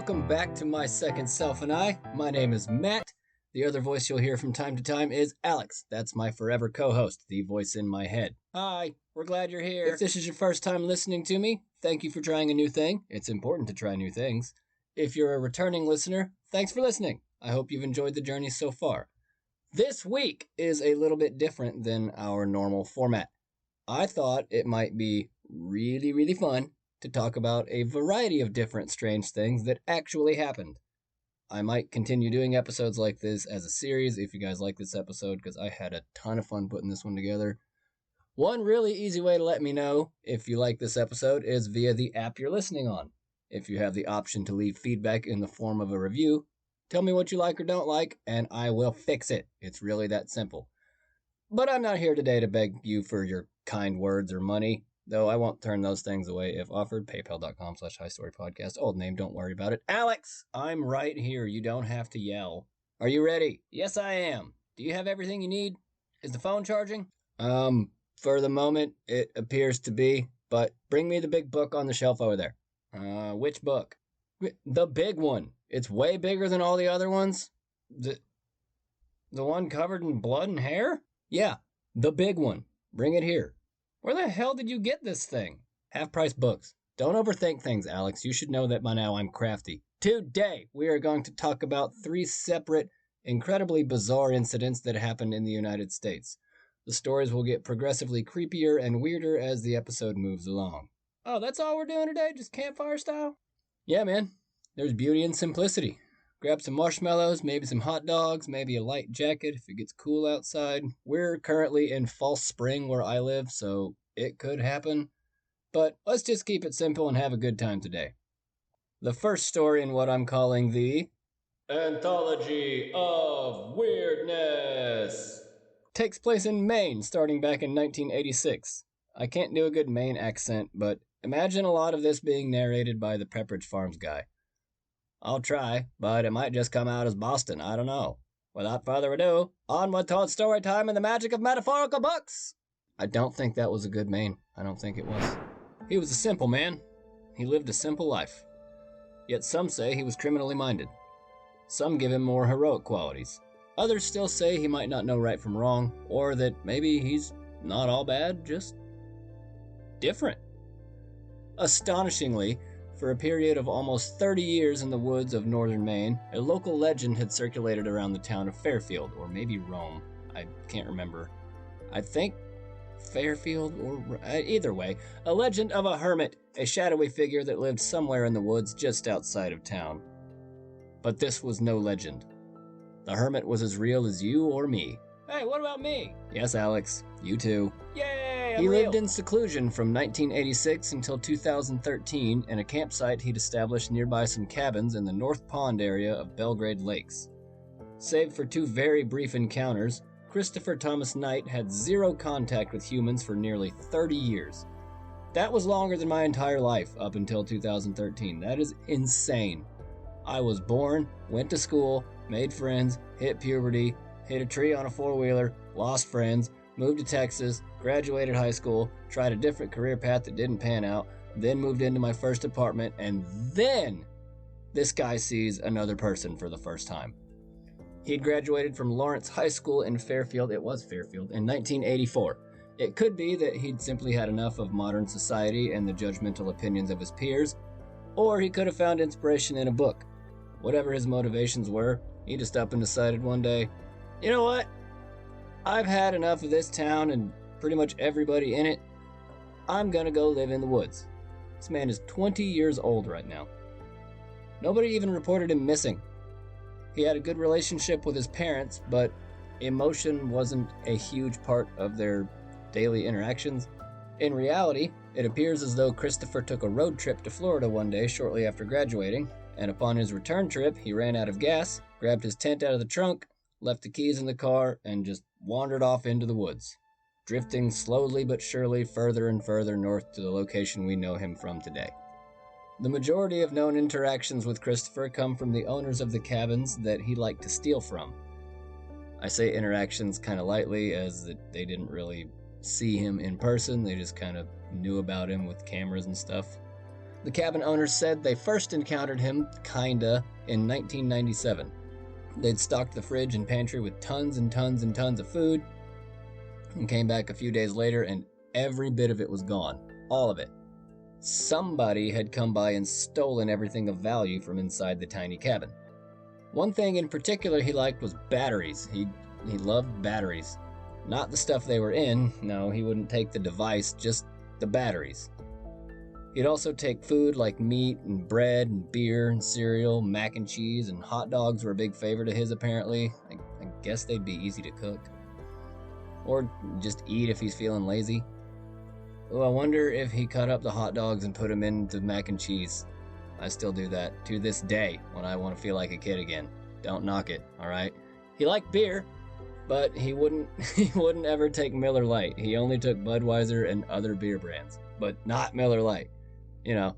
welcome back to My Second Self and I. My name is Matt. The other voice you'll hear from time to time is Alex. That's my forever co-host, the voice in my head. Hi, we're glad you're here. If this is your first time listening to me, thank you for trying a new thing. It's important to try new things. If you're a returning listener, thanks for listening. I hope you've enjoyed the journey so far. This week is a little bit different than our normal format. I thought it might be really fun to talk about a variety of different strange things that actually happened. I might continue doing episodes like this as a series if you guys like this episode, because I had a ton of fun putting this one together. One really easy way to let me know if you like this episode is via the app you're listening on. If you have the option to leave feedback in the form of a review, tell me what you like or don't like, and I will fix it. It's really that simple. But I'm not here today to beg you for your kind words or money. Though I won't turn those things away if offered. PayPal.com/HighStoryPodcast. Old name, don't worry about it. Alex, I'm right here. You don't have to yell. Are you ready? Yes, I am. Do you have everything you need? Is the phone charging? For the moment, it appears to be. But bring me the big book on the shelf over there. Which book? The big one. It's way bigger than all the other ones. The one covered in blood and hair? Yeah, the big one. Bring it here. Where the hell did you get this thing? Half-price books. Don't overthink things, Alex. You should know that by now I'm crafty. Today, we are going to talk about 3 separate, incredibly bizarre incidents that happened in the United States. The stories will get progressively creepier and weirder as the episode moves along. Oh, that's all we're doing today? Just campfire style? Yeah, man. There's beauty in simplicity. Grab some marshmallows, maybe some hot dogs, maybe a light jacket if it gets cool outside. We're currently in false spring where I live, so it could happen. But let's just keep it simple and have a good time today. The first story in what I'm calling the Anthology of Weirdness takes place in Maine, starting back in 1986. I can't do a good Maine accent, but imagine a lot of this being narrated by the Pepperidge Farms guy. I'll try, but it might just come out as Boston, I don't know. Without further ado, onward towards story time and the magic of metaphorical books! I don't think that was a good Maine. I don't think it was. He was a simple man. He lived a simple life. Yet some say he was criminally minded. Some give him more heroic qualities. Others still say he might not know right from wrong, or that maybe he's not all bad, just different. Astonishingly, for a period of almost 30 years in the woods of northern Maine, a local legend had circulated around the town of Fairfield, or maybe Rome. I can't remember. I think Fairfield, or either way, a legend of a hermit, a shadowy figure that lived somewhere in the woods just outside of town. But this was no legend. The hermit was as real as you or me. Hey, what about me? Yes, Alex, you too. Yay, I'm real. Lived in seclusion from 1986 until 2013 in a campsite he'd established nearby some cabins in the North Pond area of Belgrade Lakes. Save for 2 very brief encounters, Christopher Thomas Knight had 0 contact with humans for nearly 30 years. That was longer than my entire life up until 2013. That is insane. I was born, went to school, made friends, hit puberty, hit a tree on a 4-wheeler, lost friends, moved to Texas, graduated high school, tried a different career path that didn't pan out, then moved into my first apartment, and then this guy sees another person for the first time. He'd graduated from Lawrence High School in Fairfield, in 1984. It could be that he'd simply had enough of modern society and the judgmental opinions of his peers, or he could have found inspiration in a book. Whatever his motivations were, he just up and decided one day, you know what? I've had enough of this town and pretty much everybody in it. I'm gonna go live in the woods. This man is 20 years old right now. Nobody even reported him missing. He had a good relationship with his parents, but emotion wasn't a huge part of their daily interactions. In reality, it appears as though Christopher took a road trip to Florida one day shortly after graduating, and upon his return trip, he ran out of gas, grabbed his tent out of the trunk, left the keys in the car, and just wandered off into the woods, drifting slowly but surely further and further north to the location we know him from today. The majority of known interactions with Christopher come from the owners of the cabins that he liked to steal from. I say interactions kind of lightly, as that they didn't really see him in person, they just kind of knew about him with cameras and stuff. The cabin owners said they first encountered him, kinda, in 1997. They'd stocked the fridge and pantry with tons and tons and tons of food, and came back a few days later and every bit of it was gone. All of it. Somebody had come by and stolen everything of value from inside the tiny cabin. One thing in particular he liked was batteries. He loved batteries. Not the stuff they were in. No, he wouldn't take the device, just the batteries. He'd also take food like meat and bread and beer and cereal, mac and cheese, and hot dogs were a big favorite of his apparently. I guess they'd be easy to cook. Or just eat if he's feeling lazy. Oh, I wonder if he cut up the hot dogs and put them into mac and cheese. I still do that to this day when I want to feel like a kid again. Don't knock it, alright? He liked beer, but he wouldn't ever take Miller Lite. He only took Budweiser and other beer brands, but not Miller Lite. You know,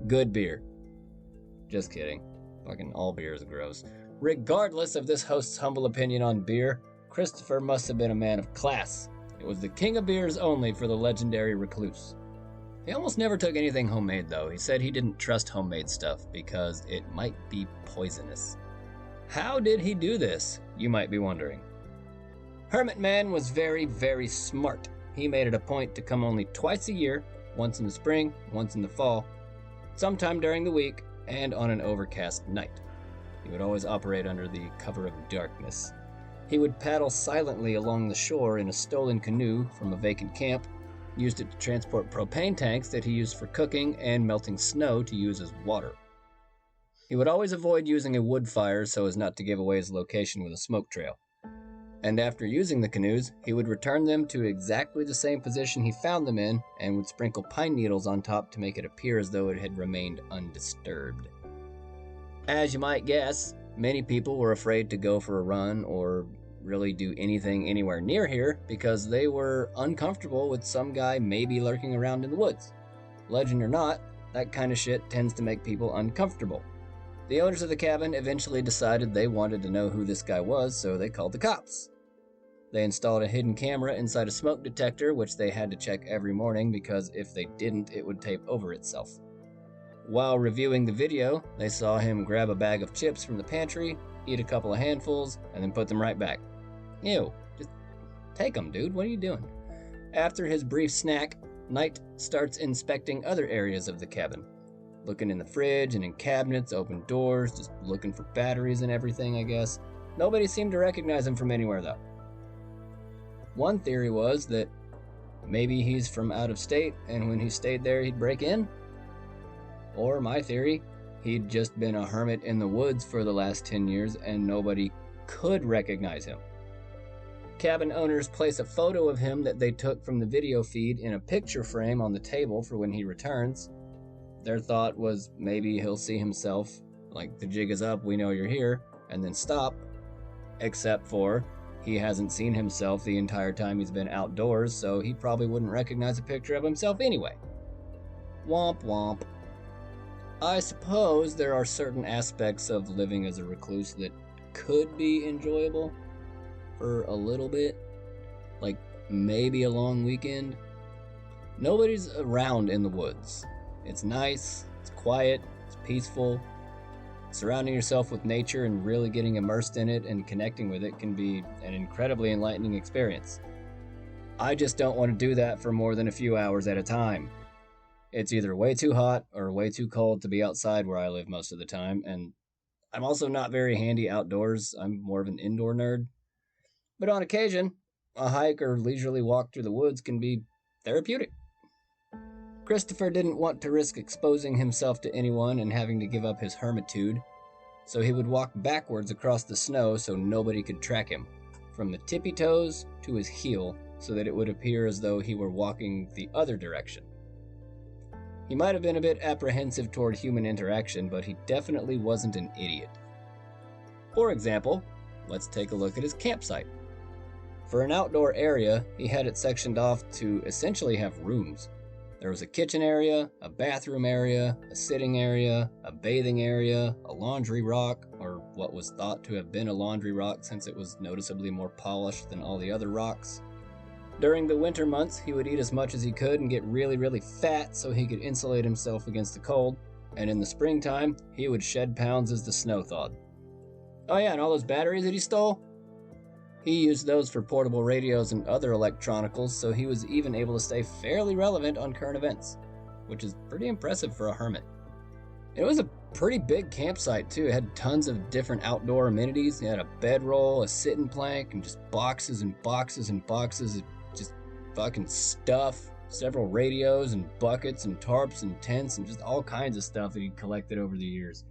good beer. Just kidding. Fucking all beer is gross. Regardless of this host's humble opinion on beer, Christopher must have been a man of class. It was the king of beers only for the legendary recluse. He almost never took anything homemade, though. He said he didn't trust homemade stuff because it might be poisonous. How did he do this, you might be wondering? Hermit Man was very, very smart. He made it a point to come only twice a year, once in the spring, once in the fall, sometime during the week, and on an overcast night. He would always operate under the cover of darkness. He would paddle silently along the shore in a stolen canoe from a vacant camp, used it to transport propane tanks that he used for cooking and melting snow to use as water. He would always avoid using a wood fire so as not to give away his location with a smoke trail. And after using the canoes, he would return them to exactly the same position he found them in and would sprinkle pine needles on top to make it appear as though it had remained undisturbed. As you might guess, many people were afraid to go for a run or really do anything anywhere near here because they were uncomfortable with some guy maybe lurking around in the woods. Legend or not, that kind of shit tends to make people uncomfortable. The owners of the cabin eventually decided they wanted to know who this guy was, so they called the cops. They installed a hidden camera inside a smoke detector, which they had to check every morning because if they didn't, it would tape over itself. While reviewing the video, they saw him grab a bag of chips from the pantry, eat a couple of handfuls, and then put them right back. Ew, just take them, dude. What are you doing? After his brief snack, Knight starts inspecting other areas of the cabin. Looking in the fridge and in cabinets, open doors, just looking for batteries and everything, I guess. Nobody seemed to recognize him from anywhere, though. One theory was that maybe he's from out of state, and when he stayed there, he'd break in. Or my theory, he'd just been a hermit in the woods for the last 10 years, and nobody could recognize him. Cabin owners place a photo of him that they took from the video feed in a picture frame on the table for when he returns. Their thought was maybe he'll see himself, like the jig is up, we know you're here, and then stop. Except for he hasn't seen himself the entire time he's been outdoors, so he probably wouldn't recognize a picture of himself anyway. Womp womp. I suppose there are certain aspects of living as a recluse that could be enjoyable for a little bit, like maybe a long weekend. Nobody's around in the woods. It's nice, it's quiet, it's peaceful. Surrounding yourself with nature and really getting immersed in it and connecting with it can be an incredibly enlightening experience. I just don't want to do that for more than a few hours at a time. It's either way too hot or way too cold to be outside where I live most of the time, and I'm also not very handy outdoors. I'm more of an indoor nerd. But on occasion, a hike or leisurely walk through the woods can be therapeutic. Christopher didn't want to risk exposing himself to anyone and having to give up his hermitude, so he would walk backwards across the snow so nobody could track him, from the tippy toes to his heel, so that it would appear as though he were walking the other direction. He might have been a bit apprehensive toward human interaction, but he definitely wasn't an idiot. For example, let's take a look at his campsite. For an outdoor area, he had it sectioned off to essentially have rooms. There was a kitchen area, a bathroom area, a sitting area, a bathing area, a laundry rock, or what was thought to have been a laundry rock since it was noticeably more polished than all the other rocks, During the winter months, he would eat as much as he could and get really, really fat so he could insulate himself against the cold. And in the springtime, he would shed pounds as the snow thawed. Oh yeah, and all those batteries that he stole? He used those for portable radios and other electronicals, so he was even able to stay fairly relevant on current events, which is pretty impressive for a hermit. It was a pretty big campsite too. It had tons of different outdoor amenities. It had a bedroll, a sitting plank, and just boxes and boxes and boxes of just fucking stuff. Several radios and buckets and tarps and tents and just all kinds of stuff that he'd collected over the years.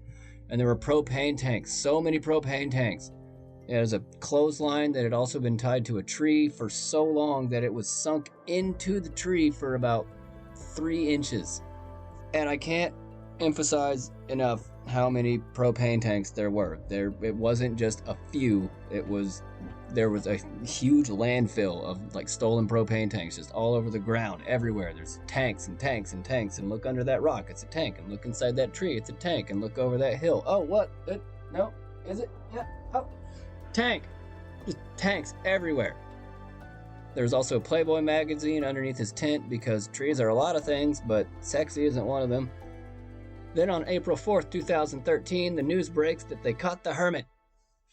And there were propane tanks, so many propane tanks. It was a clothesline that had also been tied to a tree for so long that it was sunk into the tree for about 3 inches. And I can't emphasize enough how many propane tanks there were. It wasn't just a few. There was a huge landfill of like stolen propane tanks just all over the ground, everywhere. There's tanks and tanks and tanks, and look under that rock, it's a tank, and look inside that tree, it's a tank, and look over that hill. Oh, what? No, is it? Yeah. Oh, tank. Just tanks everywhere. There's also a Playboy magazine underneath his tent because trees are a lot of things, but sexy isn't one of them. Then on April 4th, 2013, the news breaks that they caught the hermit.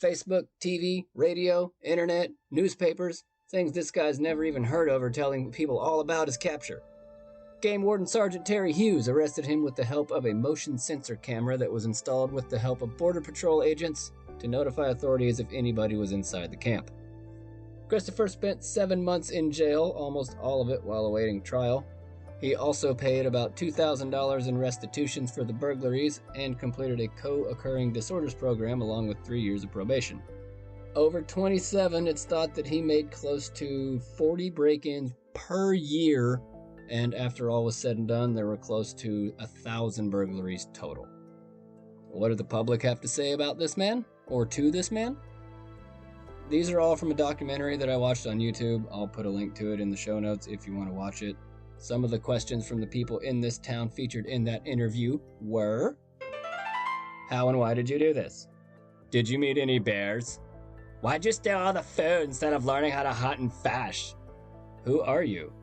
Facebook, TV, radio, internet, newspapers, things this guy's never even heard of are telling people all about his capture. Game Warden Sergeant Terry Hughes arrested him with the help of a motion sensor camera that was installed with the help of Border Patrol agents to notify authorities if anybody was inside the camp. Christopher spent 7 months in jail, almost all of it while awaiting trial. He also paid about $2,000 in restitutions for the burglaries and completed a co-occurring disorders program along with 3 years of probation. Over 27, it's thought that he made close to 40 break-ins per year, and after all was said and done, there were close to 1,000 burglaries total. What did the public have to say about this man, or to this man? These are all from a documentary that I watched on YouTube. I'll put a link to it in the show notes if you want to watch it. Some of the questions from the people in this town featured in that interview were: how and why did you do this? Did you meet any bears? Why'd you steal all the food instead of learning how to hunt and fish? Who are you?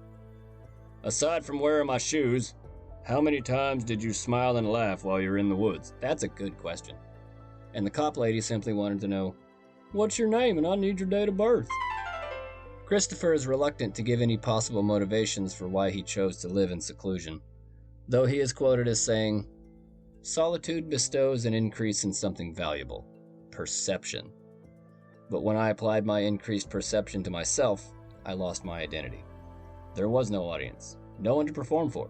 Aside from wearing my shoes, how many times did you smile and laugh while you were in the woods? That's a good question. And the cop lady simply wanted to know, what's your name and I need your date of birth? Christopher is reluctant to give any possible motivations for why he chose to live in seclusion, though he is quoted as saying, solitude bestows an increase in something valuable, perception. But when I applied my increased perception to myself, I lost my identity. There was no audience, no one to perform for.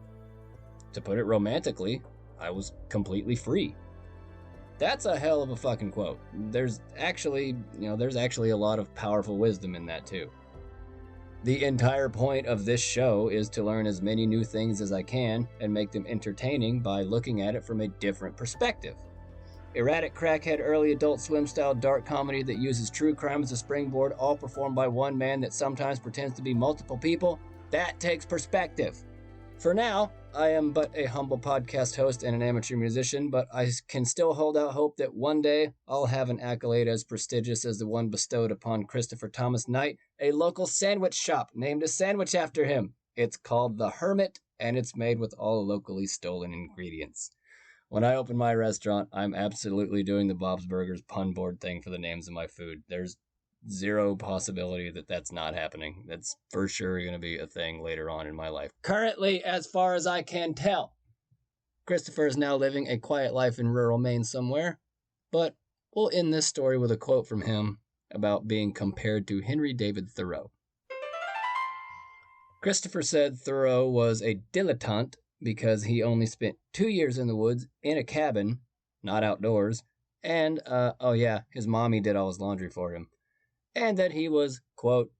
To put it romantically, I was completely free. That's a hell of a fucking quote. There's actually a lot of powerful wisdom in that too. The entire point of this show is to learn as many new things as I can and make them entertaining by looking at it from a different perspective. Erratic crackhead early adult swim-style dark comedy that uses true crime as a springboard, all performed by one man that sometimes pretends to be multiple people, that takes perspective. For now, I am but a humble podcast host and an amateur musician, but I can still hold out hope that one day I'll have an accolade as prestigious as the one bestowed upon Christopher Thomas Knight, a local sandwich shop named a sandwich after him. It's called The Hermit, and it's made with all locally stolen ingredients. When I open my restaurant, I'm absolutely doing the Bob's Burgers pun board thing for the names of my food. There's zero possibility that that's not happening. That's for sure going to be a thing later on in my life. Currently, as far as I can tell, Christopher is now living a quiet life in rural Maine somewhere, but we'll end this story with a quote from him about being compared to Henry David Thoreau. Christopher said Thoreau was a dilettante because he only spent 2 years in the woods in a cabin, not outdoors, and, his mommy did all his laundry for him. And that he was, quote,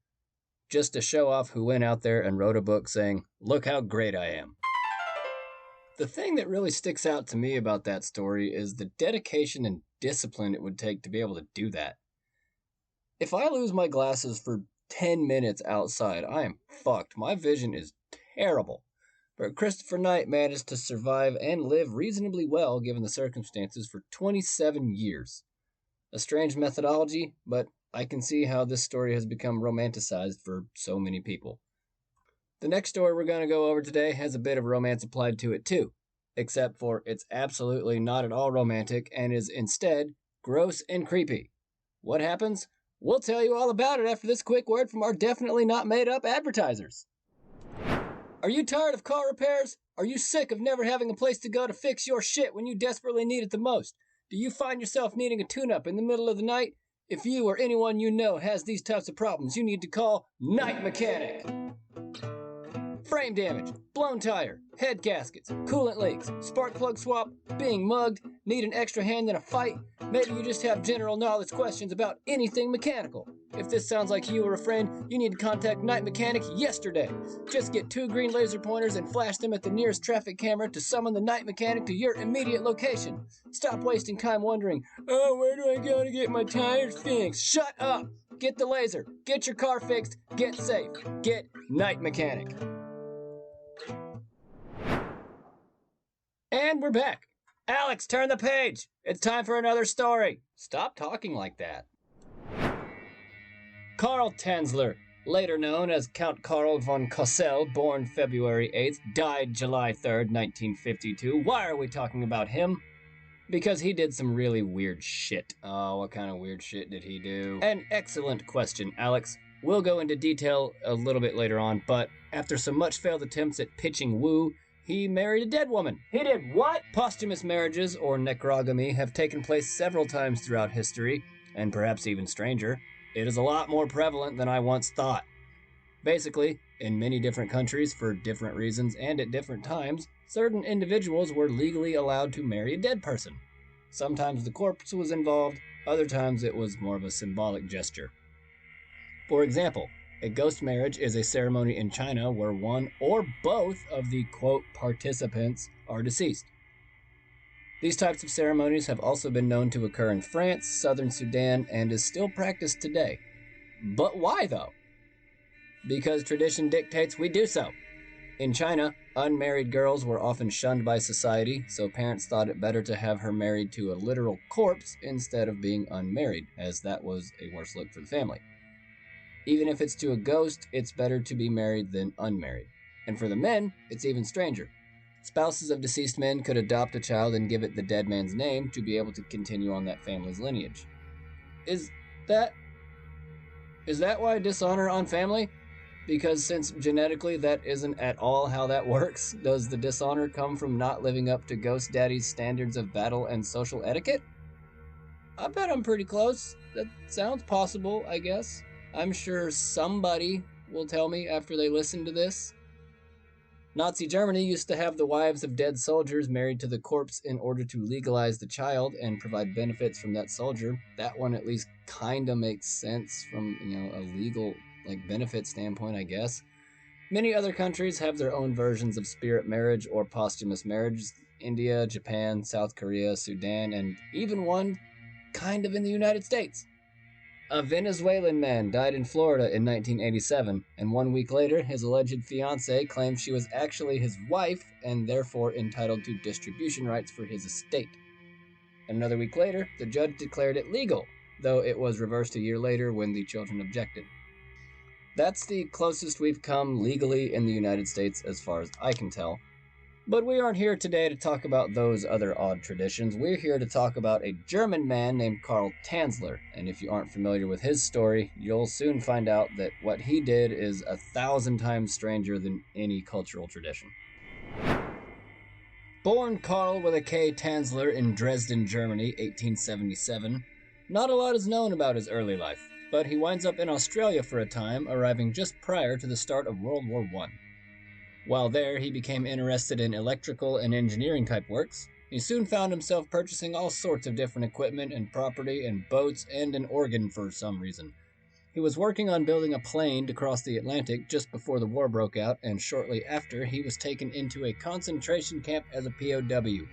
just a show-off who went out there and wrote a book saying, look how great I am. The thing that really sticks out to me about that story is the dedication and discipline it would take to be able to do that. If I lose my glasses for 10 minutes outside, I am fucked. My vision is terrible. But Christopher Knight managed to survive and live reasonably well given the circumstances for 27 years. A strange methodology, but I can see how this story has become romanticized for so many people. The next story we're going to go over today has a bit of romance applied to it too, except for it's absolutely not at all romantic and is instead gross and creepy. What happens? We'll tell you all about it after this quick word from our definitely not made up advertisers. Are you tired of car repairs? Are you sick of never having a place to go to fix your shit when you desperately need it the most? Do you find yourself needing a tune-up in the middle of the night? If you or anyone you know has these types of problems, you need to call Night Mechanic. Frame damage, blown tire, head gaskets, coolant leaks, spark plug swap, being mugged, need an extra hand in a fight. Maybe you just have general knowledge questions about anything mechanical. If this sounds like you or a friend, you need to contact Night Mechanic yesterday. Just get 2 green laser pointers and flash them at the nearest traffic camera to summon the Night Mechanic to your immediate location. Stop wasting time wondering, oh, where do I go to get my tires fixed? Shut up! Get the laser, get your car fixed, get safe, get Night Mechanic. And we're back. Alex, turn the page. It's time for another story. Stop talking like that. Karl Tanzler, later known as Count Karl von Kossel, born February 8th, died July 3rd, 1952. Why are we talking about him? Because he did some really weird shit. Oh, what kind of weird shit did he do? An excellent question, Alex. We'll go into detail a little bit later on, but after some much failed attempts at pitching woo, he married a dead woman. He did what? Posthumous marriages, or necrogamy, have taken place several times throughout history, and perhaps even stranger. It is a lot more prevalent than I once thought. Basically, in many different countries, for different reasons and at different times, certain individuals were legally allowed to marry a dead person. Sometimes the corpse was involved, other times it was more of a symbolic gesture. For example, a ghost marriage is a ceremony in China where one or both of the, quote, participants are deceased. These types of ceremonies have also been known to occur in France, southern Sudan, and is still practiced today. But why, though? Because tradition dictates we do so. In China, unmarried girls were often shunned by society, so parents thought it better to have her married to a literal corpse instead of being unmarried, as that was a worse look for the family. Even if it's to a ghost, it's better to be married than unmarried. And for the men, it's even stranger. Spouses of deceased men could adopt a child and give it the dead man's name to be able to continue on that family's lineage. Is that why dishonor on family? Because since genetically that isn't at all how that works, does the dishonor come from not living up to Ghost Daddy's standards of battle and social etiquette? I bet I'm pretty close. That sounds possible, I guess. I'm sure somebody will tell me after they listen to this. Nazi Germany used to have the wives of dead soldiers married to the corpse in order to legalize the child and provide benefits from that soldier. That one at least kinda makes sense from, a legal benefit standpoint, I guess. Many other countries have their own versions of spirit marriage or posthumous marriage. India, Japan, South Korea, Sudan, and even one kind of in the United States. A Venezuelan man died in Florida in 1987, and 1 week later, his alleged fiancée claimed she was actually his wife and therefore entitled to distribution rights for his estate. Another week later, the judge declared it legal, though it was reversed a year later when the children objected. That's the closest we've come legally in the United States as far as I can tell. But we aren't here today to talk about those other odd traditions. We're here to talk about a German man named Karl Tanzler, and if you aren't familiar with his story, you'll soon find out that what he did is 1,000 times stranger than any cultural tradition. Born Karl with a K Tanzler in Dresden, Germany, 1877, not a lot is known about his early life, but he winds up in Australia for a time, arriving just prior to the start of World War I. While there, he became interested in electrical and engineering type works. He soon found himself purchasing all sorts of different equipment and property and boats and an organ for some reason. He was working on building a plane to cross the Atlantic just before the war broke out, and shortly after, he was taken into a concentration camp as a POW.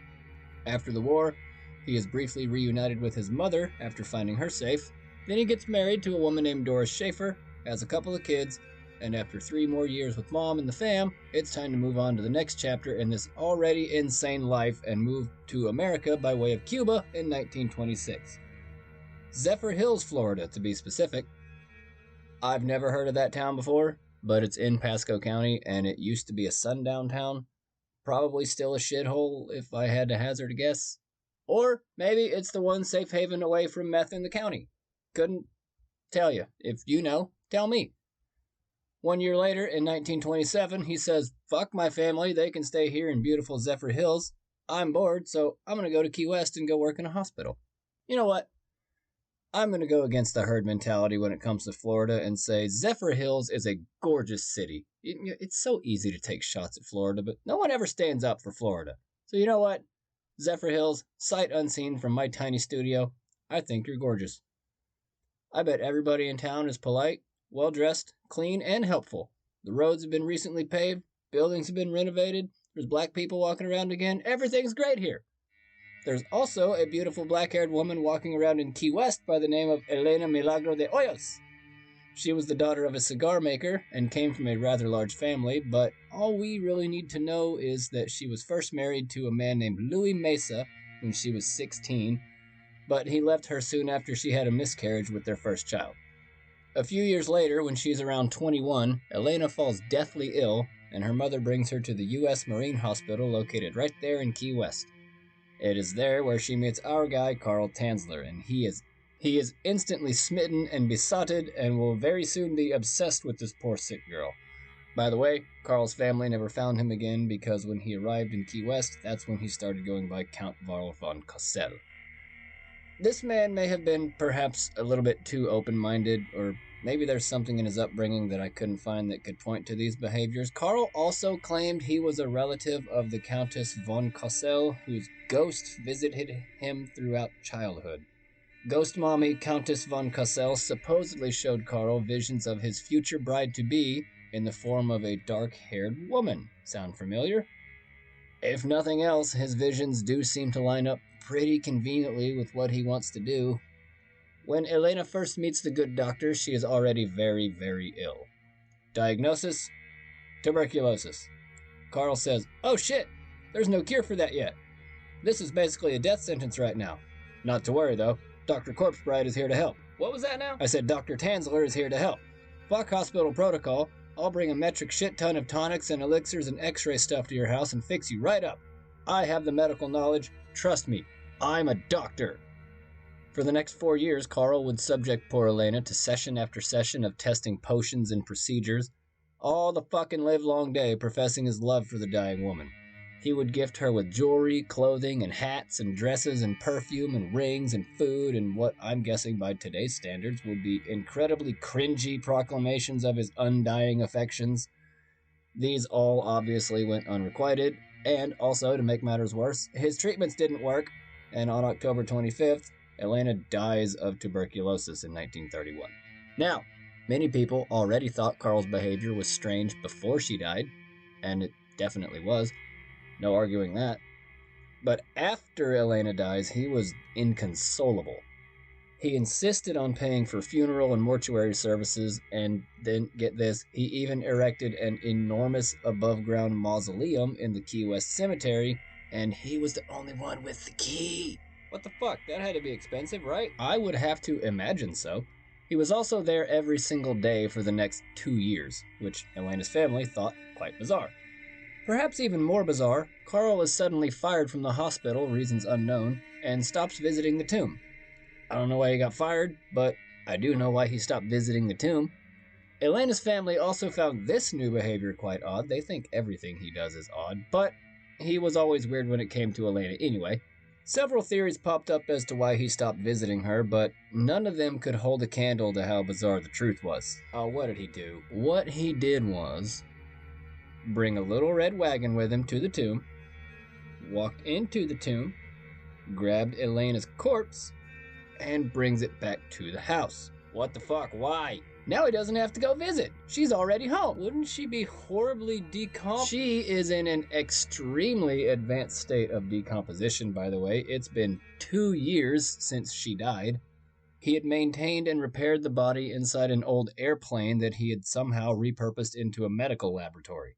After the war, he is briefly reunited with his mother after finding her safe. Then he gets married to a woman named Doris Schaefer, has a couple of kids, and after 3 more years with mom and the fam, it's time to move on to the next chapter in this already insane life and move to America by way of Cuba in 1926. Zephyr Hills, Florida, to be specific. I've never heard of that town before, but it's in Pasco County, and it used to be a sundown town. Probably still a shithole if I had to hazard a guess. Or maybe it's the one safe haven away from meth in the county. Couldn't tell you. If you know, tell me. 1 year later, in 1927, he says, fuck my family, they can stay here in beautiful Zephyr Hills. I'm bored, so I'm going to go to Key West and go work in a hospital. You know what? I'm going to go against the herd mentality when it comes to Florida and say Zephyr Hills is a gorgeous city. It's so easy to take shots at Florida, but no one ever stands up for Florida. So you know what? Zephyr Hills, sight unseen from my tiny studio, I think you're gorgeous. I bet everybody in town is polite, well-dressed, clean, and helpful. The roads have been recently paved, buildings have been renovated, there's black people walking around again, everything's great here. There's also a beautiful black-haired woman walking around in Key West by the name of Elena Milagro de Hoyos. She was the daughter of a cigar maker and came from a rather large family, but all we really need to know is that she was first married to a man named Louis Mesa when she was 16, but he left her soon after she had a miscarriage with their first child. A few years later, when she's around 21, Elena falls deathly ill, and her mother brings her to the U.S. Marine Hospital located right there in Key West. It is there where she meets our guy, Carl Tanzler, and he is instantly smitten and besotted and will very soon be obsessed with this poor sick girl. By the way, Carl's family never found him again because when he arrived in Key West, that's when he started going by Count Varl von Kassel. This man may have been perhaps a little bit too open-minded, or maybe there's something in his upbringing that I couldn't find that could point to these behaviors. Carl also claimed he was a relative of the Countess von Kassel, whose ghost visited him throughout childhood. Ghost mommy Countess von Kassel supposedly showed Carl visions of his future bride-to-be in the form of a dark-haired woman. Sound familiar? If nothing else, his visions do seem to line up pretty conveniently with what he wants to do. When Elena first meets the good doctor, she is already very, very ill. Diagnosis? Tuberculosis. Carl says, oh shit, there's no cure for that yet. This is basically a death sentence right now. Not to worry though, Dr. Corpse Bride is here to help. What was that now? I said Dr. Tanzler is here to help. Fuck hospital protocol, I'll bring a metric shit ton of tonics and elixirs and x-ray stuff to your house and fix you right up. I have the medical knowledge, trust me, I'm a doctor. For the next 4 years, Carl would subject poor Elena to session after session of testing potions and procedures, all the fucking livelong day professing his love for the dying woman. He would gift her with jewelry, clothing, and hats, and dresses, and perfume, and rings, and food, and what I'm guessing by today's standards would be incredibly cringy proclamations of his undying affections. These all obviously went unrequited, and also, to make matters worse, his treatments didn't work, and on October 25th, Elena dies of tuberculosis in 1931. Now, many people already thought Carl's behavior was strange before she died, and it definitely was. No arguing that. But after Elena dies, he was inconsolable. He insisted on paying for funeral and mortuary services, and then, get this, he even erected an enormous above-ground mausoleum in the Key West Cemetery, and he was the only one with the key. What the fuck? That had to be expensive, right? I would have to imagine so. He was also there every single day for the next 2 years, which Elena's family thought quite bizarre. Perhaps even more bizarre, Carl is suddenly fired from the hospital, reasons unknown, and stops visiting the tomb. I don't know why he got fired, but I do know why he stopped visiting the tomb. Elena's family also found this new behavior quite odd. They think everything he does is odd, but he was always weird when it came to Elena anyway. Several theories popped up as to why he stopped visiting her, but none of them could hold a candle to how bizarre the truth was. Oh, what did he do? What he did was bring a little red wagon with him to the tomb, walked into the tomb, grabbed Elena's corpse, and brings it back to the house. What the fuck? Why? Now he doesn't have to go visit. She's already home. Wouldn't she be horribly decomp? She is in an extremely advanced state of decomposition, by the way. It's been 2 years since she died. He had maintained and repaired the body inside an old airplane that he had somehow repurposed into a medical laboratory.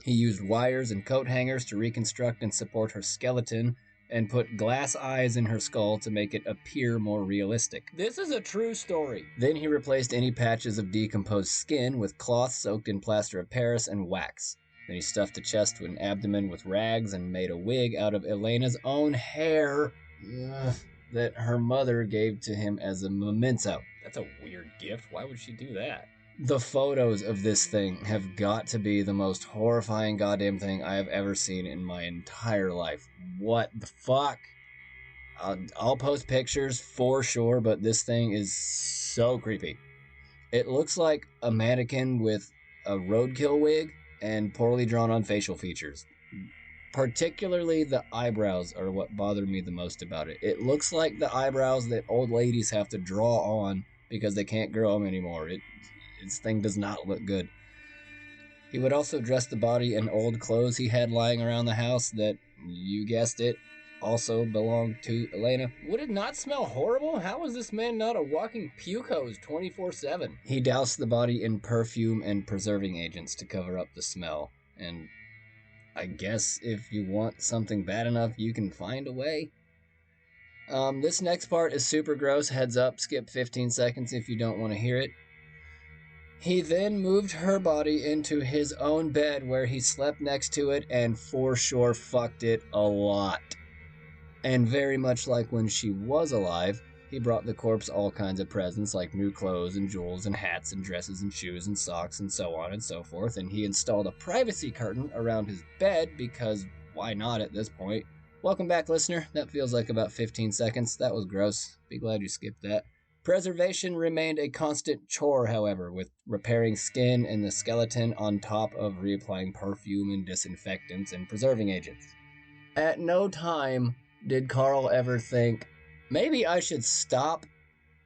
He used wires and coat hangers to reconstruct and support her skeleton, and put glass eyes in her skull to make it appear more realistic. This is a true story. Then he replaced any patches of decomposed skin with cloth soaked in plaster of Paris and wax. Then he stuffed the chest and abdomen with rags and made a wig out of Elena's own hair that her mother gave to him as a memento. That's a weird gift. Why would she do that? The photos of this thing have got to be the most horrifying goddamn thing I have ever seen in my entire life. What the fuck? I'll post pictures for sure, but this thing is so creepy. It looks like a mannequin with a roadkill wig and poorly drawn on facial features. Particularly the eyebrows are what bother me the most about it. It looks like the eyebrows that old ladies have to draw on because they can't grow them anymore. This thing does not look good. He would also dress the body in old clothes he had lying around the house that, you guessed it, also belonged to Elena. Would it not smell horrible? How was this man not a walking puke hose 24/7? He doused the body in perfume and preserving agents to cover up the smell. And I guess if you want something bad enough, you can find a way. This next part is super gross. Heads up, skip 15 seconds if you don't want to hear it. He then moved her body into his own bed where he slept next to it and for sure fucked it a lot. And very much like when she was alive, he brought the corpse all kinds of presents like new clothes and jewels and hats and dresses and shoes and socks and so on and so forth, and he installed a privacy curtain around his bed because why not at this point? Welcome back, listener. That feels like about 15 seconds. That was gross. Be glad you skipped that. Preservation remained a constant chore, however, with repairing skin and the skeleton on top of reapplying perfume and disinfectants and preserving agents. At no time did Carl ever think, maybe I should stop,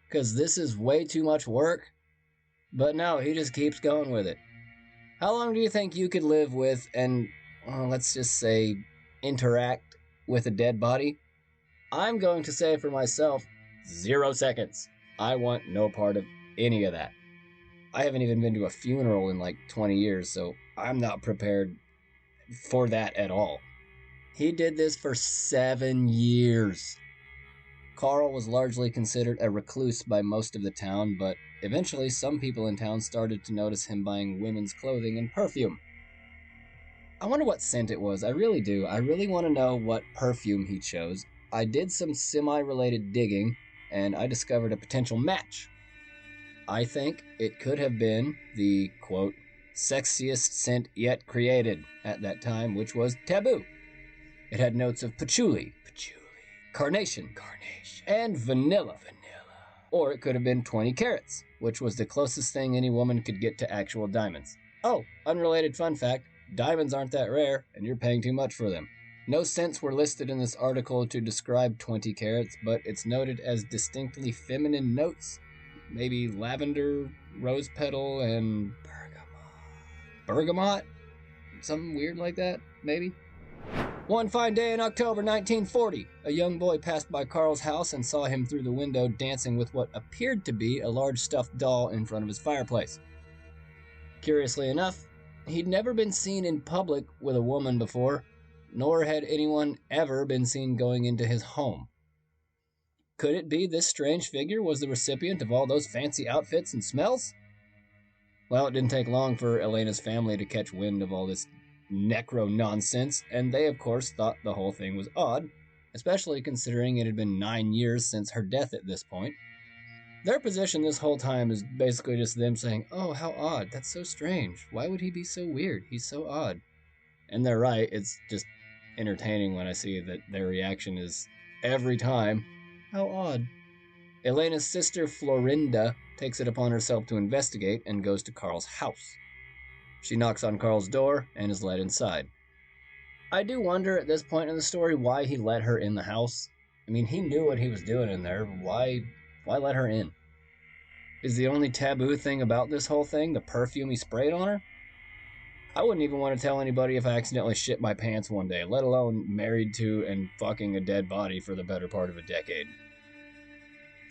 because this is way too much work? But no, he just keeps going with it. How long do you think you could live with and, let's just say, interact with a dead body? I'm going to say for myself, 0 seconds. I want no part of any of that. I haven't even been to a funeral in like 20 years, so I'm not prepared for that at all. He did this for 7 years. Carl was largely considered a recluse by most of the town, but eventually some people in town started to notice him buying women's clothing and perfume. I wonder what scent it was. I really do. I really want to know what perfume he chose. I did some semi-related digging, and I discovered a potential match. I think it could have been the, quote, sexiest scent yet created at that time, which was Taboo. It had notes of patchouli, carnation, and vanilla. Or it could have been 20 carats, which was the closest thing any woman could get to actual diamonds. Oh, unrelated fun fact, diamonds aren't that rare, and you're paying too much for them. No scents were listed in this article to describe 20 carats, but it's noted as distinctly feminine notes. Maybe lavender, rose petal, and bergamot? Something weird like that, maybe? One fine day in October 1940, a young boy passed by Carl's house and saw him through the window dancing with what appeared to be a large stuffed doll in front of his fireplace. Curiously enough, he'd never been seen in public with a woman before, nor had anyone ever been seen going into his home. Could it be this strange figure was the recipient of all those fancy outfits and smells? Well, it didn't take long for Elena's family to catch wind of all this necro nonsense, and they of course thought the whole thing was odd, especially considering it had been 9 years since her death at this point. Their position this whole time is basically just them saying, oh, how odd, that's so strange, why would he be so weird, he's so odd. And they're right, it's just entertaining when I see that their reaction is every time, how odd. Elena's sister Florinda takes it upon herself to investigate and goes to Carl's house. She knocks on Carl's door and is let inside. I do wonder at this point in the story why he let her in the house. I mean, he knew what he was doing in there. Why let her in? Is the only taboo thing about this whole thing the perfume he sprayed on her? I wouldn't even want to tell anybody if I accidentally shit my pants one day, let alone married to and fucking a dead body for the better part of a decade.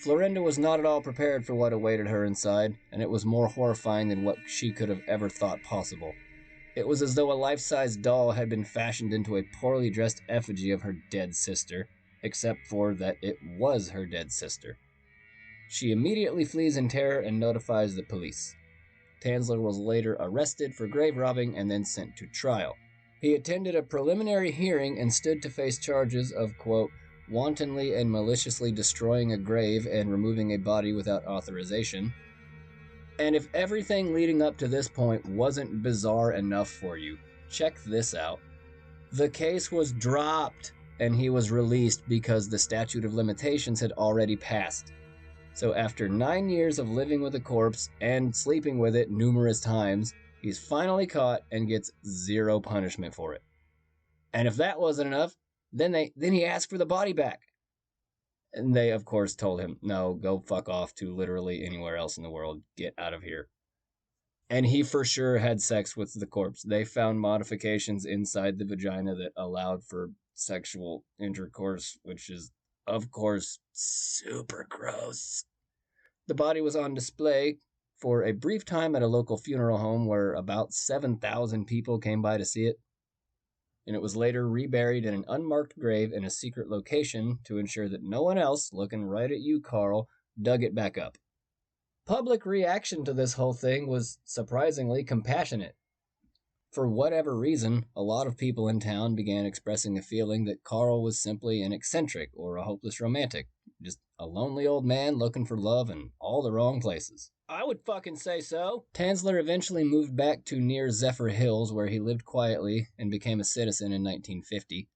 Florinda was not at all prepared for what awaited her inside, and it was more horrifying than what she could have ever thought possible. It was as though a life-size doll had been fashioned into a poorly dressed effigy of her dead sister, except for that it was her dead sister. She immediately flees in terror and notifies the police. Tanzler was later arrested for grave robbing and then sent to trial. He attended a preliminary hearing and stood to face charges of, quote, wantonly and maliciously destroying a grave and removing a body without authorization. And if everything leading up to this point wasn't bizarre enough for you, check this out. The case was dropped and he was released because the statute of limitations had already passed. So after 9 years of living with a corpse and sleeping with it numerous times, he's finally caught and gets zero punishment for it. And if that wasn't enough, then he asked for the body back. And they, of course, told him, no, go fuck off to literally anywhere else in the world. Get out of here. And he for sure had sex with the corpse. They found modifications inside the vagina that allowed for sexual intercourse, which is, of course, super gross. The body was on display for a brief time at a local funeral home where about 7,000 people came by to see it. And it was later reburied in an unmarked grave in a secret location to ensure that no one else, looking right at you, Carl, dug it back up. Public reaction to this whole thing was surprisingly compassionate. For whatever reason, a lot of people in town began expressing a feeling that Carl was simply an eccentric or a hopeless romantic, just a lonely old man looking for love in all the wrong places. I would fucking say so. Tanzler eventually moved back to near Zephyr Hills, where he lived quietly and became a citizen in 1950.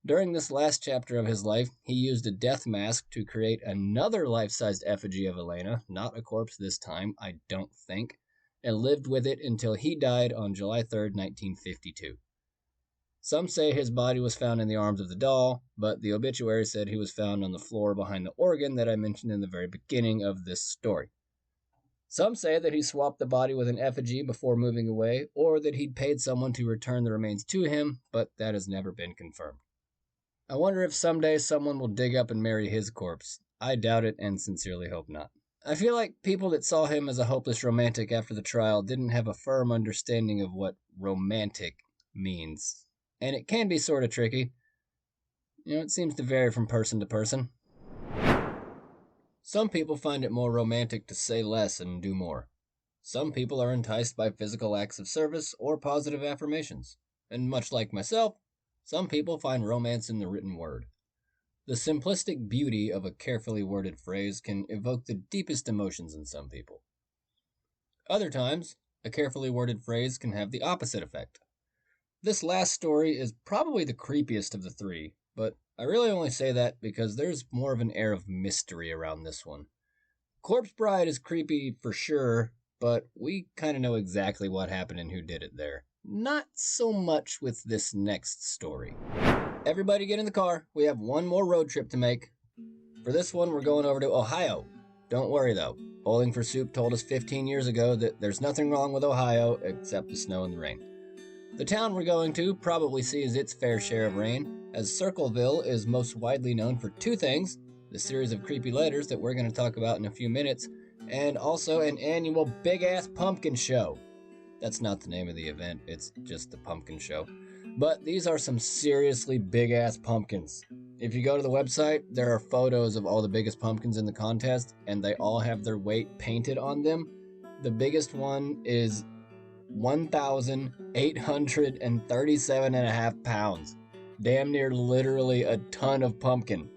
During this last chapter of his life, he used a death mask to create another life-sized effigy of Elena, not a corpse this time, I don't think, and lived with it until he died on July 3rd, 1952. Some say his body was found in the arms of the doll, but the obituary said he was found on the floor behind the organ that I mentioned in the very beginning of this story. Some say that he swapped the body with an effigy before moving away, or that he'd paid someone to return the remains to him, but that has never been confirmed. I wonder if someday someone will dig up and marry his corpse. I doubt it and sincerely hope not. I feel like people that saw him as a hopeless romantic after the trial didn't have a firm understanding of what romantic means. And it can be sort of tricky. It seems to vary from person to person. Some people find it more romantic to say less and do more. Some people are enticed by physical acts of service or positive affirmations. And much like myself, some people find romance in the written word. The simplistic beauty of a carefully worded phrase can evoke the deepest emotions in some people. Other times, a carefully worded phrase can have the opposite effect. This last story is probably the creepiest of the three, but I really only say that because there's more of an air of mystery around this one. Corpse Bride is creepy for sure, but we kind of know exactly what happened and who did it there. Not so much with this next story. Everybody get in the car. We have one more road trip to make. For this one, we're going over to Ohio. Don't worry though. Bowling for Soup told us 15 years ago that there's nothing wrong with Ohio except the snow and the rain. The town we're going to probably sees its fair share of rain, as Circleville is most widely known for two things: the series of creepy letters that we're going to talk about in a few minutes, and also an annual big-ass pumpkin show. That's not the name of the event, it's just the pumpkin show. But these are some seriously big-ass pumpkins. If you go to the website, there are photos of all the biggest pumpkins in the contest, and they all have their weight painted on them. The biggest one is 1,837.5 pounds. Damn near literally a ton of pumpkin.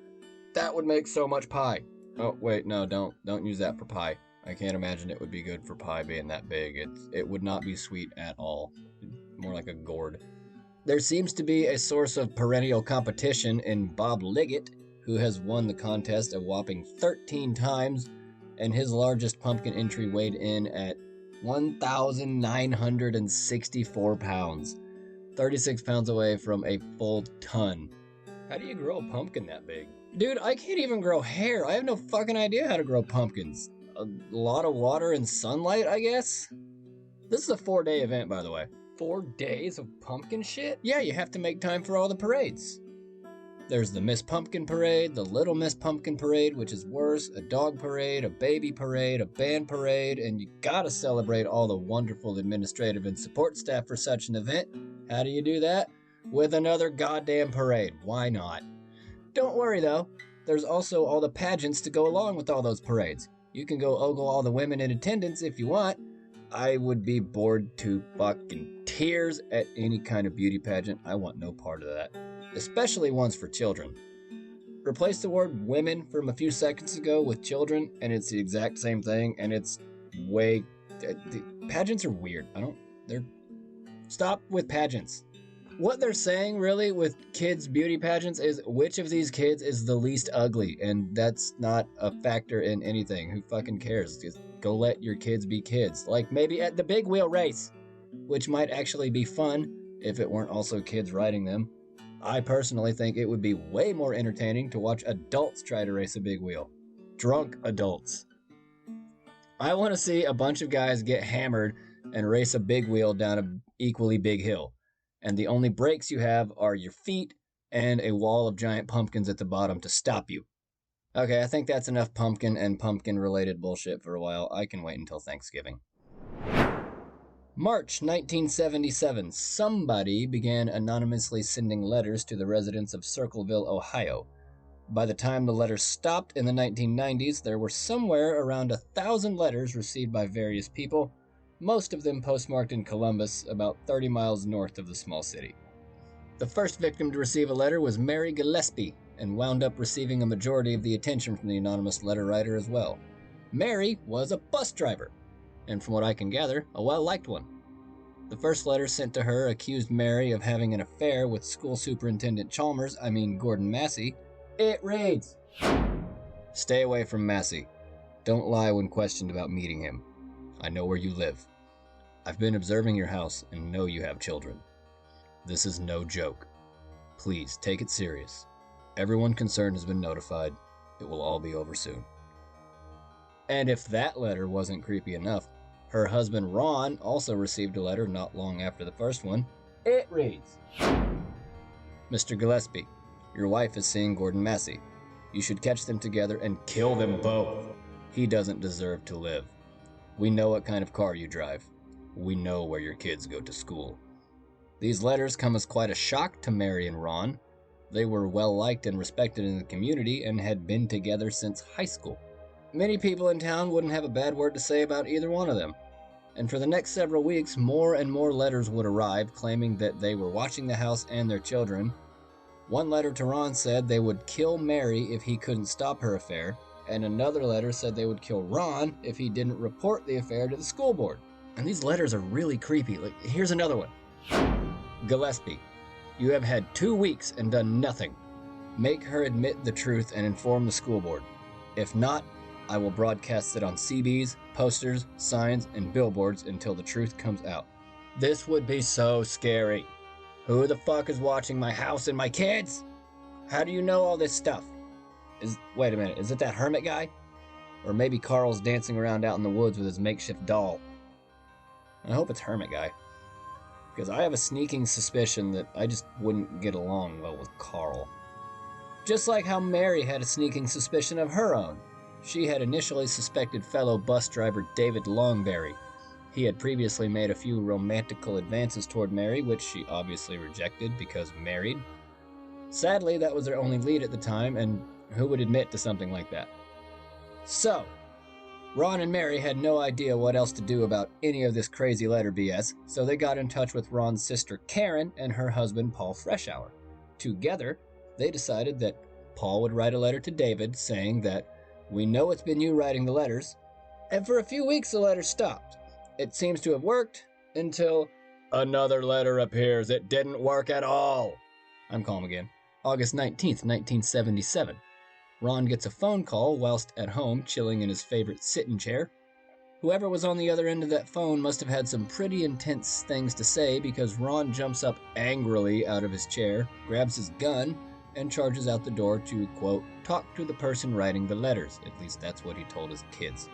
That would make so much pie. Oh, wait, no, don't use that for pie. I can't imagine it would be good for pie being that big. It would not be sweet at all. More like a gourd. There seems to be a source of perennial competition in Bob Liggett, who has won the contest a whopping 13 times, and his largest pumpkin entry weighed in at 1,964 pounds. 36 pounds away from a full ton. How do you grow a pumpkin that big? Dude, I can't even grow hair. I have no fucking idea how to grow pumpkins. A lot of water and sunlight, I guess? This is a 4-day event, by the way. 4 days of pumpkin shit? Yeah, you have to make time for all the parades. There's the Miss Pumpkin Parade, the Little Miss Pumpkin Parade, which is worse, a dog parade, a baby parade, a band parade, and you gotta celebrate all the wonderful administrative and support staff for such an event. How do you do that? With another goddamn parade. Why not? Don't worry though, there's also all the pageants to go along with all those parades. You can go ogle all the women in attendance if you want. I would be bored to fucking tears at any kind of beauty pageant. I want no part of that. Especially ones for children. Replace the word women from a few seconds ago with children, and it's the exact same thing, and it's way... pageants are weird. Stop with pageants. What they're saying, really, with kids' beauty pageants is which of these kids is the least ugly, and that's not a factor in anything. Who fucking cares? Just go let your kids be kids. Like maybe at the big wheel race, which might actually be fun if it weren't also kids riding them. I personally think it would be way more entertaining to watch adults try to race a big wheel. Drunk adults. I want to see a bunch of guys get hammered and race a big wheel down an equally big hill. And the only brakes you have are your feet and a wall of giant pumpkins at the bottom to stop you. Okay, I think that's enough pumpkin and pumpkin-related bullshit for a while. I can wait until Thanksgiving. March 1977, somebody began anonymously sending letters to the residents of Circleville, Ohio. By the time the letters stopped in the 1990s, there were somewhere around 1,000 letters received by various people, most of them postmarked in Columbus, about 30 miles north of the small city. The first victim to receive a letter was Mary Gillespie, and wound up receiving a majority of the attention from the anonymous letter writer as well. Mary was a bus driver, and from what I can gather, a well-liked one. The first letter sent to her accused Mary of having an affair with School Superintendent Gordon Massey. It reads, "Stay away from Massey. Don't lie when questioned about meeting him. I know where you live. I've been observing your house and know you have children. This is no joke. Please take it serious. Everyone concerned has been notified. It will all be over soon." And if that letter wasn't creepy enough, her husband Ron also received a letter not long after the first one. It reads, "Mr. Gillespie, your wife is seeing Gordon Massey. You should catch them together and kill them both. He doesn't deserve to live. We know what kind of car you drive. We know where your kids go to school." These letters come as quite a shock to Mary and Ron. They were well liked and respected in the community and had been together since high school. Many people in town wouldn't have a bad word to say about either one of them. And for the next several weeks, more and more letters would arrive claiming that they were watching the house and their children. One letter to Ron said they would kill Mary if he couldn't stop her affair, and another letter said they would kill Ron if he didn't report the affair to the school board. And these letters are really creepy. Like, here's another one. "Gillespie, you have had 2 weeks and done nothing. Make her admit the truth and inform the school board. If not, I will broadcast it on CBs, posters, signs, and billboards until the truth comes out." This would be so scary. Who the fuck is watching my house and my kids? How do you know all this stuff? Wait a minute, is it that hermit guy? Or maybe Carl's dancing around out in the woods with his makeshift doll. I hope it's hermit guy, because I have a sneaking suspicion that I just wouldn't get along well with Carl. Just like how Mary had a sneaking suspicion of her own. She had initially suspected fellow bus driver David Longberry. He had previously made a few romantical advances toward Mary, which she obviously rejected because married. Sadly, that was their only lead at the time, and who would admit to something like that? So, Ron and Mary had no idea what else to do about any of this crazy letter BS, so they got in touch with Ron's sister Karen and her husband Paul Freshour. Together, they decided that Paul would write a letter to David saying that, "We know it's been you writing the letters," and for a few weeks the letters stopped. It seems to have worked until another letter appears. It didn't work at all. I'm calm again. August 19th, 1977. Ron gets a phone call whilst at home chilling in his favorite sit-in chair. Whoever was on the other end of that phone must have had some pretty intense things to say, because Ron jumps up angrily out of his chair, grabs his gun, and charges out the door to, quote, talk to the person writing the letters. At least that's what he told his kids.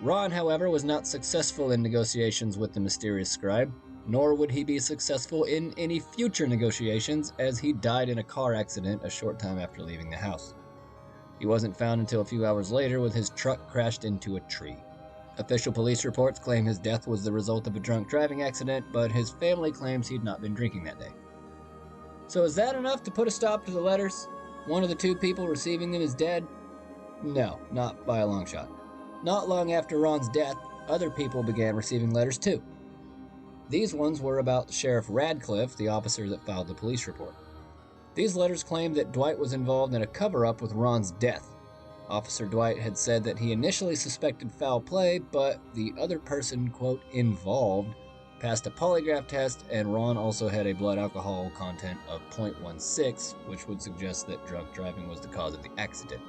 Ron, however, was not successful in negotiations with the mysterious scribe. nor would he be successful in any future negotiations, as he died in a car accident a short time after leaving the house. He wasn't found until a few hours later, with his truck crashed into a tree. Official police reports claim his death was the result of a drunk driving accident, but his family claims he'd not been drinking that day. So is that enough to put a stop to the letters? One of the two people receiving them is dead? No, not by a long shot. Not long after Ron's death, other people began receiving letters too. These ones were about Sheriff Radcliffe, the officer that filed the police report. These letters claimed that Dwight was involved in a cover-up with Ron's death. Officer Dwight had said that he initially suspected foul play, but the other person, quote, involved, passed a polygraph test, and Ron also had a blood alcohol content of 0.16, which would suggest that drunk driving was the cause of the accident.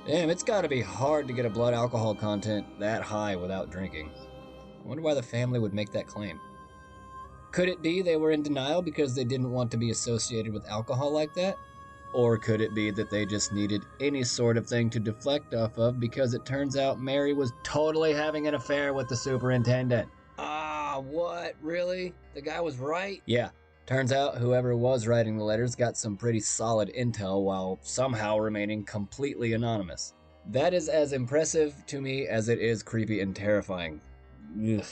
Damn, it's gotta be hard to get a blood alcohol content that high without drinking. I wonder why the family would make that claim. Could it be they were in denial because they didn't want to be associated with alcohol like that? Or could it be that they just needed any sort of thing to deflect off of because it turns out Mary was totally having an affair with the superintendent? Ah, what? Really? The guy was right? Yeah. Turns out whoever was writing the letters got some pretty solid intel while somehow remaining completely anonymous. That is as impressive to me as it is creepy and terrifying. Ugh.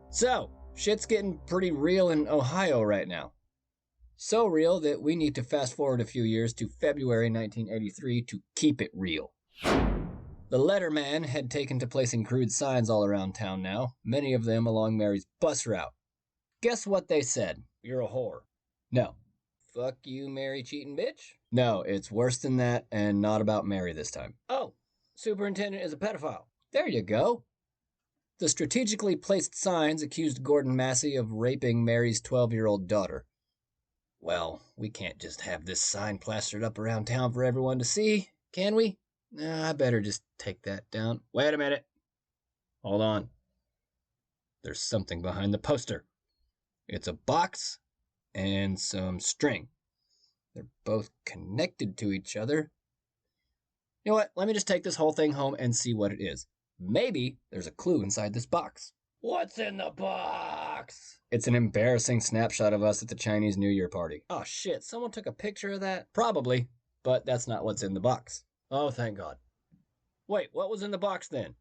So, shit's getting pretty real in Ohio right now. So real that we need to fast forward a few years to February 1983 to keep it real. The letterman had taken to placing crude signs all around town now, many of them along Mary's bus route. Guess what they said? You're a whore. No. Fuck you, Mary cheating bitch? No, it's worse than that, and not about Mary this time. Oh, superintendent is a pedophile. There you go. The strategically placed signs accused Gordon Massey of raping Mary's 12-year-old daughter. Well, we can't just have this sign plastered up around town for everyone to see, can we? I better just take that down. Wait a minute. Hold on. There's something behind the poster. It's a box and some string. They're both connected to each other. You know what? Let me just take this whole thing home and see what it is. Maybe there's a clue inside this box. What's in the box? It's an embarrassing snapshot of us at the Chinese New Year party. Oh shit, someone took a picture of that? Probably, but that's not what's in the box. Oh, thank God. Wait, what was in the box then?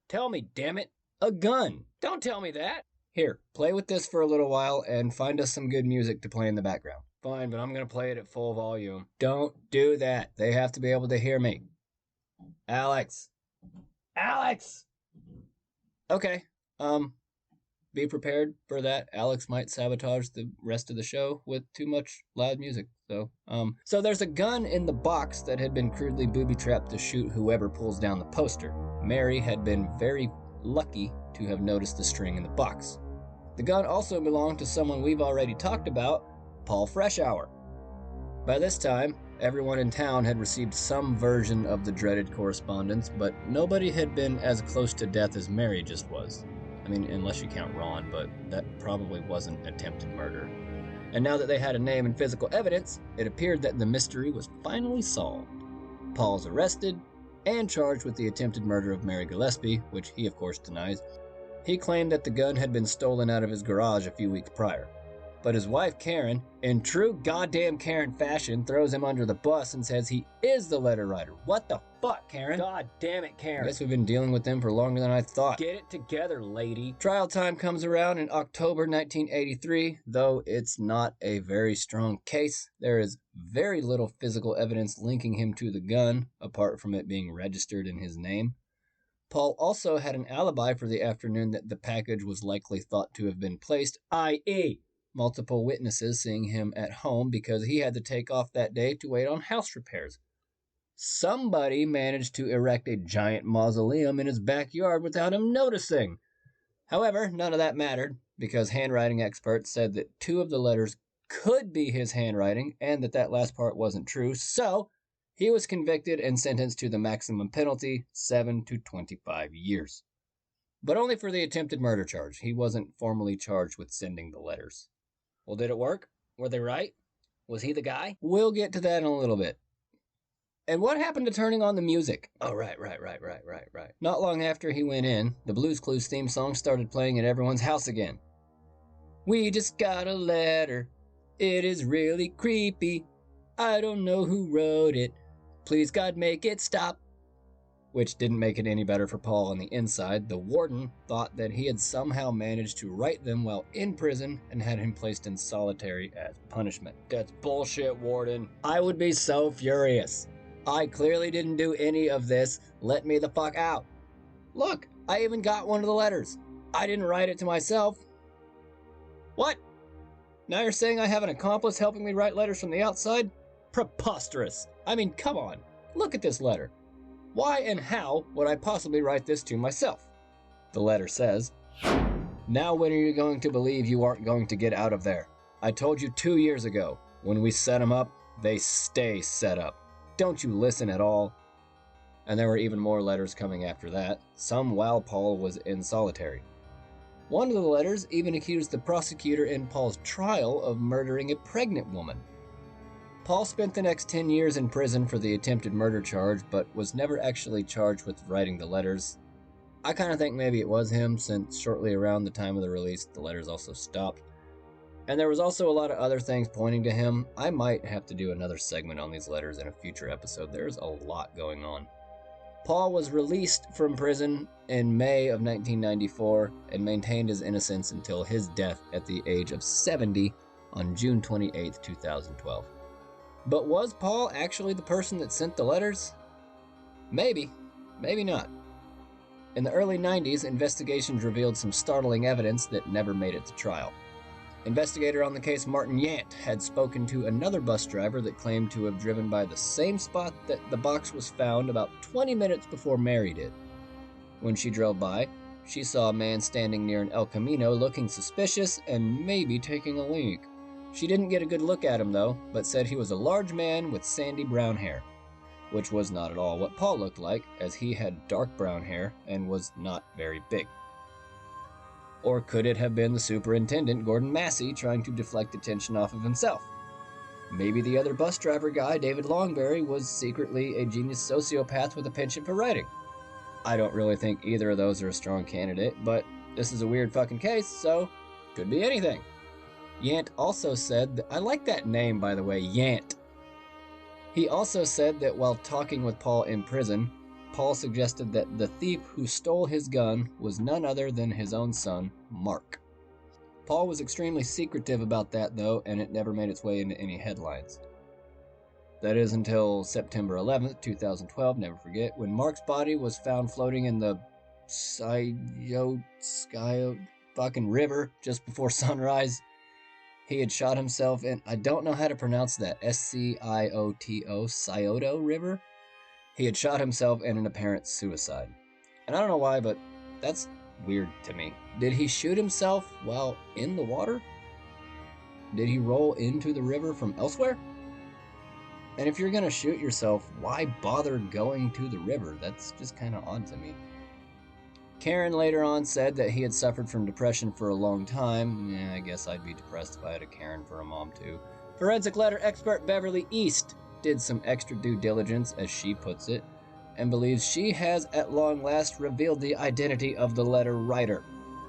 Tell me, damn it. A gun. Don't tell me that. Here, play with this for a little while and find us some good music to play in the background. Fine, but I'm gonna play it at full volume. Don't do that. They have to be able to hear me. Alex. Alex! Okay, be prepared for that. Alex might sabotage the rest of the show with too much loud music. So there's a gun in the box that had been crudely booby-trapped to shoot whoever pulls down the poster. Mary had been very lucky to have noticed the string in the box. The gun also belonged to someone we've already talked about, Paul Freshour. By this time, everyone in town had received some version of the dreaded correspondence, but nobody had been as close to death as Mary just was. I mean, unless you count Ron, but that probably wasn't attempted murder. And now that they had a name and physical evidence, it appeared that the mystery was finally solved. Paul's arrested and charged with the attempted murder of Mary Gillespie, which he of course denies. He claimed that the gun had been stolen out of his garage a few weeks prior. But his wife, Karen, in true goddamn Karen fashion, throws him under the bus and says he is the letter writer. What the fuck, Karen? God damn it, Karen. I guess we've been dealing with them for longer than I thought. Get it together, lady. Trial time comes around in October 1983, though it's not a very strong case. There is very little physical evidence linking him to the gun, apart from it being registered in his name. Paul also had an alibi for the afternoon that the package was likely thought to have been placed, i.e., multiple witnesses seeing him at home because he had to take off that day to wait on house repairs. Somebody managed to erect a giant mausoleum in his backyard without him noticing. However, none of that mattered because handwriting experts said that 2 of the letters could be his handwriting and that last part wasn't true, so he was convicted and sentenced to the maximum penalty, 7 to 25 years. But only for the attempted murder charge. He wasn't formally charged with sending the letters. Well, did it work? Were they right? Was he the guy? We'll get to that in a little bit. And what happened to turning on the music? Oh, right. Not long after he went in, the Blues Clues theme song started playing at everyone's house again. We just got a letter. It is really creepy. I don't know who wrote it. Please God make it stop. Which didn't make it any better for Paul on the inside. The warden thought that he had somehow managed to write them while in prison and had him placed in solitary as punishment. That's bullshit, warden. I would be so furious. I clearly didn't do any of this. Let me the fuck out. Look, I even got one of the letters. I didn't write it to myself. What? Now you're saying I have an accomplice helping me write letters from the outside? Preposterous. I mean, come on. Look at this letter. Why and how would I possibly write this to myself? The letter says, "Now when are you going to believe you aren't going to get out of there? I told you 2 years ago. When we set them up, they stay set up. Don't you listen at all?" And there were even more letters coming after that, some while Paul was in solitary. One of the letters even accused the prosecutor in Paul's trial of murdering a pregnant woman. Paul spent the next 10 years in prison for the attempted murder charge, but was never actually charged with writing the letters. I kind of think maybe it was him, since shortly around the time of the release, the letters also stopped. And there was also a lot of other things pointing to him. I might have to do another segment on these letters in a future episode. There's a lot going on. Paul was released from prison in May of 1994 and maintained his innocence until his death at the age of 70 on June 28, 2012. But was Paul actually the person that sent the letters? Maybe, maybe not. In the early 90s, investigations revealed some startling evidence that never made it to trial. Investigator on the case Martin Yant had spoken to another bus driver that claimed to have driven by the same spot that the box was found about 20 minutes before Mary did. When she drove by, she saw a man standing near an El Camino looking suspicious and maybe taking a leak. She didn't get a good look at him though, but said he was a large man with sandy brown hair, which was not at all what Paul looked like, as he had dark brown hair and was not very big. Or could it have been the superintendent, Gordon Massey, trying to deflect attention off of himself? Maybe the other bus driver guy, David Longberry, was secretly a genius sociopath with a penchant for writing. I don't really think either of those are a strong candidate, but this is a weird fucking case, so could be anything. Yant also said that, I like that name by the way, Yant. He also said that while talking with Paul in prison, Paul suggested that the thief who stole his gun was none other than his own son, Mark. Paul was extremely secretive about that though, and it never made its way into any headlines. That is until September 11th, 2012, never forget, when Mark's body was found floating in the Scioto fucking river just before sunrise. He had shot himself in, I don't know how to pronounce that, Scioto, Scioto River? He had shot himself in an apparent suicide. And I don't know why, but that's weird to me. Did he shoot himself while in the water? Did he roll into the river from elsewhere? And if you're gonna shoot yourself, why bother going to the river? That's just kind of odd to me. Karen later on said that he had suffered from depression for a long time. Yeah, I guess I'd be depressed if I had a Karen for a mom too. Forensic letter expert Beverly East did some extra due diligence, as she puts it, and believes she has at long last revealed the identity of the letter writer,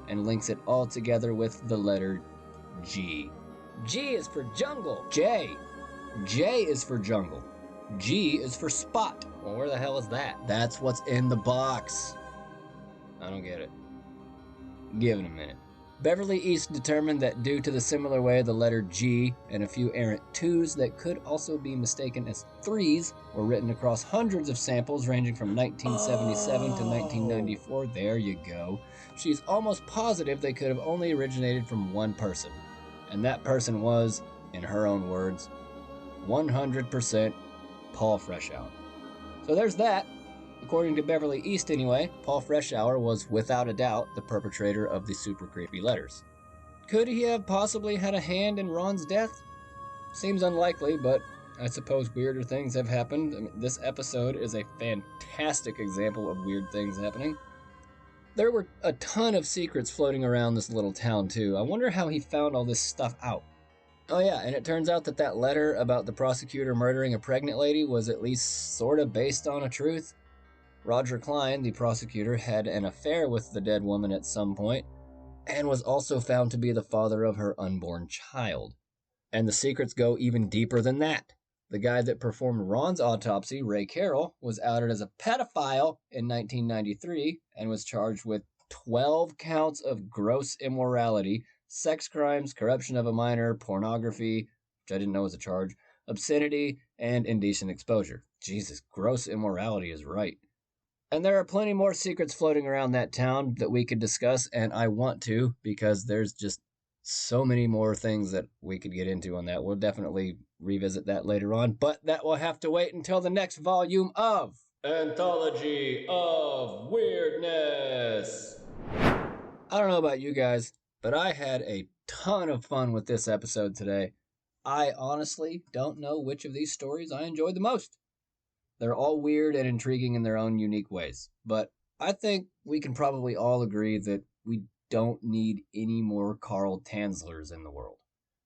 and links it all together with the letter G. G is for jungle. J is for jungle. G is for spot. Well, where the hell is that? That's what's in the box. I don't get it. Give it a minute. Beverly East determined that due to the similar way the letter G and a few errant 2s that could also be mistaken as 3s were written across hundreds of samples ranging from 1977 to 1994, there you go. She's almost positive they could have only originated from one person. And that person was, in her own words, 100% Paul Freshour. So there's that. According to Beverly East anyway, Paul Freshour was without a doubt the perpetrator of the super creepy letters. Could he have possibly had a hand in Ron's death? Seems unlikely, but I suppose weirder things have happened. I mean, this episode is a fantastic example of weird things happening. There were a ton of secrets floating around this little town too. I wonder how he found all this stuff out. Oh yeah, and it turns out that that letter about the prosecutor murdering a pregnant lady was at least sort of based on a truth. Roger Klein, the prosecutor, had an affair with the dead woman at some point, and was also found to be the father of her unborn child. And the secrets go even deeper than that. The guy that performed Ron's autopsy, Ray Carroll, was outed as a pedophile in 1993 and was charged with 12 counts of gross immorality, sex crimes, corruption of a minor, pornography, which I didn't know was a charge, obscenity, and indecent exposure. Jesus, gross immorality is right. And there are plenty more secrets floating around that town that we could discuss, and I want to because there's just so many more things that we could get into on that. We'll definitely revisit that later on, but that will have to wait until the next volume of Anthology of Weirdness. I don't know about you guys, but I had a ton of fun with this episode today. I honestly don't know which of these stories I enjoyed the most. They're all weird and intriguing in their own unique ways, but I think we can probably all agree that we don't need any more Carl Tanzlers in the world.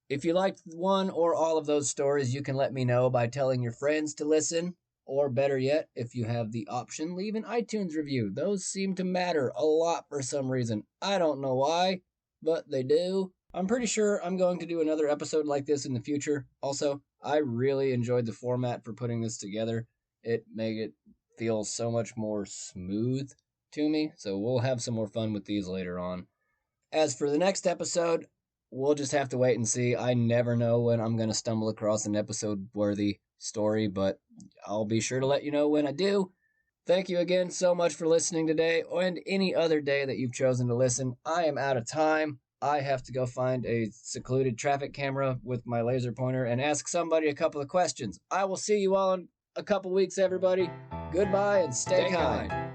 If you liked one or all of those stories, you can let me know by telling your friends to listen, or better yet, if you have the option, leave an iTunes review. Those seem to matter a lot for some reason. I don't know why, but they do. I'm pretty sure I'm going to do another episode like this in the future. Also, I really enjoyed the format for putting this together. It made it feel so much more smooth to me, so we'll have some more fun with these later on. As for the next episode, we'll just have to wait and see. I never know when I'm going to stumble across an episode-worthy story, but I'll be sure to let you know when I do. Thank you again so much for listening today, and any other day that you've chosen to listen. I am out of time. I have to go find a secluded traffic camera with my laser pointer and ask somebody a couple of questions. I will see you all in a couple weeks, everybody. Goodbye and stay kind.